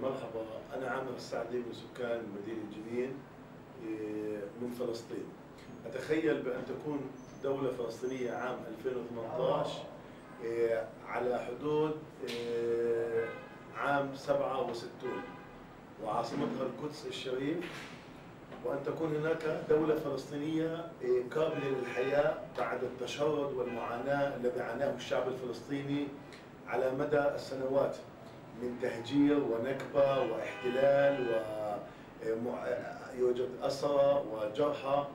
مرحبا، أنا عامر السعدي من سكان مدينة جنين من فلسطين. أتخيل بأن تكون دولة فلسطينية عام 2018 على حدود عام 67 وعاصمتها القدس الشريف، وأن تكون هناك دولة فلسطينية قابلة للحياة بعد التشرد والمعاناة الذي عاناه الشعب الفلسطيني على مدى السنوات من تهجير ونكبة واحتلال، ويوجد أسرى وجرحى.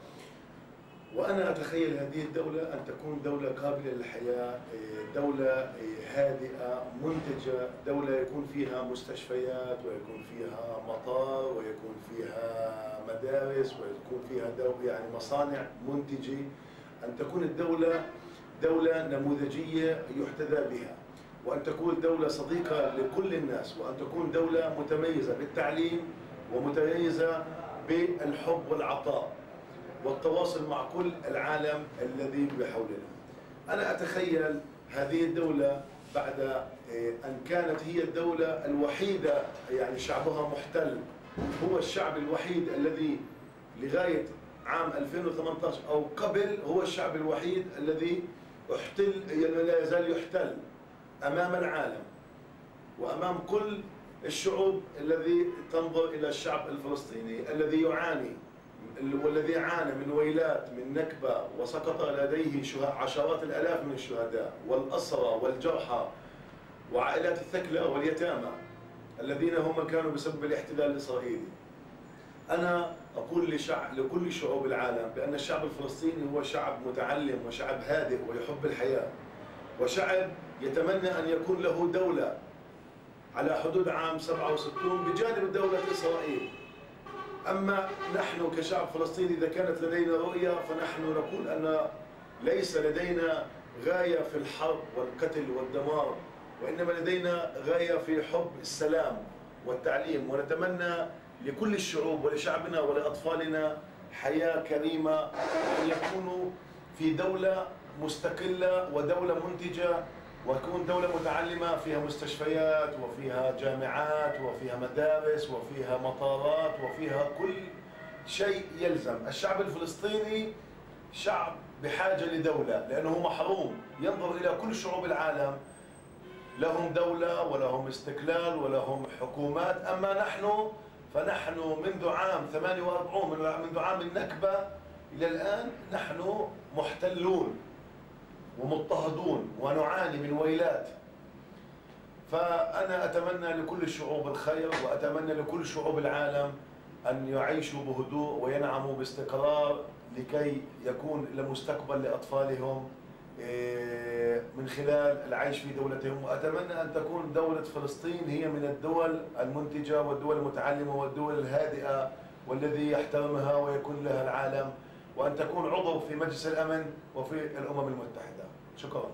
وأنا أتخيل هذه الدولة أن تكون دولة قابلة للحياة، دولة هادئة منتجة، دولة يكون فيها مستشفيات ويكون فيها مطار ويكون فيها مدارس ويكون فيها يعني مصانع منتجة. أن تكون الدولة دولة نموذجية يحتذى بها، وأن تكون دولة صديقة لكل الناس، وأن تكون دولة متميزة بالتعليم ومتميزة بالحب والعطاء والتواصل مع كل العالم الذي بحولنا. أنا أتخيل هذه الدولة بعد أن كانت هي الدولة الوحيدة، يعني شعبها محتل، هو الشعب الوحيد الذي لغاية عام 2018 أو قبل هو الشعب الوحيد الذي احتل، لا يزال يحتل أمام العالم وأمام كل الشعوب الذي تنظر إلى الشعب الفلسطيني الذي يعاني والذي عانى من ويلات، من نكبة، وسقط لديه عشرات الآلاف من الشهداء والأسرى والجرحى وعائلات الثكلى واليتامى الذين هم كانوا بسبب الاحتلال الإسرائيلي. أنا أقول لكل شعوب العالم بأن الشعب الفلسطيني هو شعب متعلم وشعب هادئ ويحب الحياة، وشعب يتمنى أن يكون له دولة على حدود عام 67 بجانب دولة إسرائيل. أما نحن كشعب فلسطيني إذا كانت لدينا رؤية فنحن نقول أن ليس لدينا غاية في الحرب والقتل والدمار، وإنما لدينا غاية في حب السلام والتعليم، ونتمنى لكل الشعوب ولشعبنا ولأطفالنا حياة كريمة، وأن يكونوا في دولة مستقلة ودولة منتجة، وتكون دولة متعلمة فيها مستشفيات وفيها جامعات وفيها مدارس وفيها مطارات وفيها كل شيء يلزم. الشعب الفلسطيني شعب بحاجة لدولة، لأنه محروم، ينظر إلى كل شعوب العالم لهم دولة ولهم استقلال ولهم حكومات. أما فنحن منذ عام 48 منذ عام النكبة إلى الآن نحن محتلون ومضطهدون ونعاني من ويلات. فأنا أتمنى لكل الشعوب الخير، وأتمنى لكل شعوب العالم أن يعيشوا بهدوء وينعموا باستقرار لكي يكون لمستقبل لأطفالهم من خلال العيش في دولتهم. وأتمنى أن تكون دولة فلسطين هي من الدول المنتجة والدول المتعلمة والدول الهادئة والذي يحترمها ويكون لها العالم، وأن تكون عضو في مجلس الأمن وفي الأمم المتحدة. شكرا.